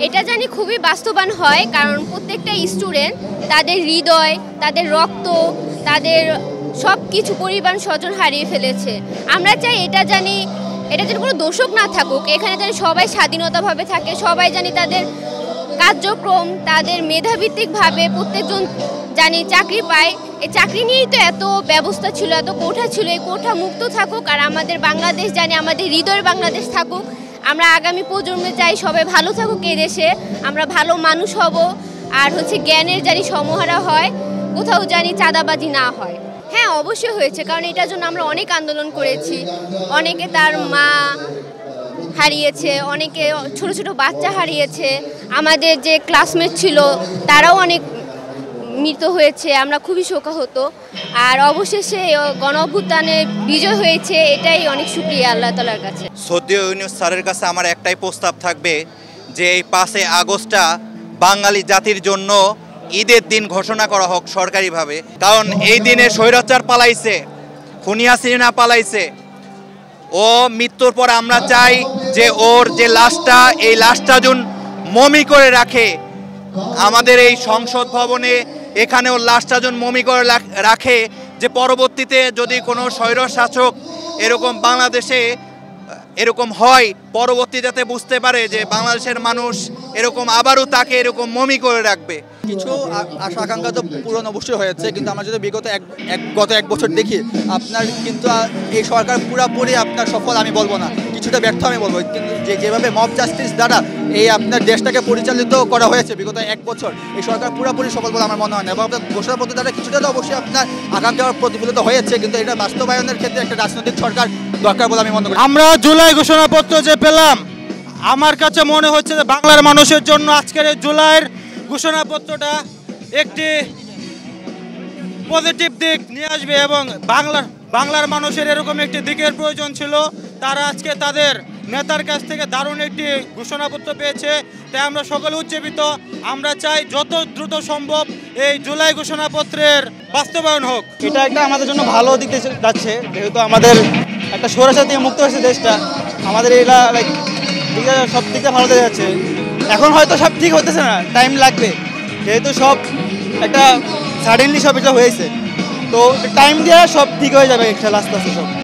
এটা জানি খুবই বাস্তবায়ন হয়, কারণ প্রত্যেকটা স্টুডেন্ট তাদের হৃদয়, তাদের রক্ত, তাদের সব কিছু পরিবার স্বজন হারিয়ে ফেলেছে। আমরা চাই এটা যেন কোনো দোষক না থাকুক, এখানে যেন সবাই স্বাধীনতাভাবে থাকে, সবাই জানি তাদের কার্যক্রম তাদের মেধাভিত্তিকভাবে প্রত্যেকজন জানি চাকরি পায়। এই চাকরি নিয়েই তো এত ব্যবস্থা ছিল, এত কোঠা ছিল, এই কোঠা মুক্ত থাকুক আর আমাদের বাংলাদেশ জানি আমাদের হৃদয়ের বাংলাদেশ থাকুক। আমরা আগামী প্রজন্মে চাই সবাই ভালো থাকুক, এই দেশে আমরা ভালো মানুষ হব, আর জ্ঞানের জানি সমাহার হয়, কোথাও জানি চাঁদাবাজি না হয়। হ্যাঁ, অবশ্যই হয়েছে, কারণ এটার জন্য আমরা অনেক আন্দোলন করেছি, অনেকে তার মা হারিয়েছে, অনেকে ছোট ছোট বাচ্চা হারিয়েছে, আমাদের যে ক্লাসমেট ছিল তারাও অনেক মৃত হয়েছে, আমরা খুবই শোকাহত। আর অবশেষে গণ অভ্যুত্থানে বিজয় হয়েছে, এটাই অনেক শুকরিয়া আল্লাহ তাআলার কাছে। শ্রদ্ধেয় ইউনূস স্যারের কাছে আমার একটাই প্রস্তাব থাকবে যে এই 5 আগস্টটা বাঙালি জাতির জন্য ঈদের দিন ঘোষণা করা হোক সরকারিভাবে, কারণ এই দিনে স্বৈরাচার পালাইছে, খুনি হাসিনা পালাইছে। ও মৃত্যুর পর আমরা চাই যে ওর যে লাশটা, এই লাশটা যেন মমি করে রাখে আমাদের এই সংসদ ভবনে, এখানে ওর লাশটা যেন মমি করে রাখে, যে পরবর্তীতে যদি কোনো স্বৈরশাসক এরকম বাংলাদেশে এরকম হয়, পরবর্তী যাতে বুঝতে পারে যে বাংলাদেশের মানুষ এরকম আবারও তাকে এরকম মমি করে রাখবে। কিছু আশা আকাঙ্ক্ষা তো পূরণ অবশ্যই হয়েছে, কিন্তু আমরা যদি বিগত গত এক বছর দেখি আপনার কিন্তু এই সরকার পুরোপুরি আপনার সফল আমি বলবো না, কিছুটা ব্যর্থ আমি বলবো। কিন্তু যেভাবে মব জাস্টিস দ্বারা এই আপনার দেশটাকে পরিচালিত করা হয়েছে বিগত এক বছর, এই সরকার পুরোপুরি সফল বলে আমার মনে হয় না। এবং আপনার ঘোষণাপত্র দ্বারা কিছুটা তো অবশ্যই আপনার আকাঙ্ক্ষা প্রতিফলিত হয়েছে, কিন্তু এটা বাস্তবায়নের ক্ষেত্রে একটা রাজনৈতিক সরকার দরকার বলে আমি মনে করি। আমরা জুলাই ঘোষণাপত্র যে পেলাম, আমার কাছে মনে হচ্ছে যে বাংলার মানুষের জন্য আজকের এই জুলাইয়ের ঘোষণাপত্রটা একটি পজিটিভ দিক নিয়ে আসবে, এবং বাংলার মানুষের এরকম একটি দিকের প্রয়োজন ছিল। তারা আজকে তাদের নেতার কাছ থেকে দারুণ একটি ঘোষণাপত্র পেয়েছে, তাই আমরা সকলে উজ্জীবিত। আমরা চাই যত দ্রুত সম্ভব এই জুলাই ঘোষণাপত্রের বাস্তবায়ন হোক। এটা একটা আমাদের জন্য ভালো দিক যাচ্ছে, যেহেতু আমাদের একটা স্বৈরাচার থেকে মুক্ত হয়েছে দেশটা, আমাদের এটা সব দিকে ভালো দেখা যাচ্ছে। এখন হয়তো সব ঠিক হতেছে না, টাইম লাগবে, যেহেতু সব একটা সাডেনলি সব এটা হয়েছে, তো টাইম দিয়ে সব ঠিক হয়ে যাবে আস্তে আস্তে সব।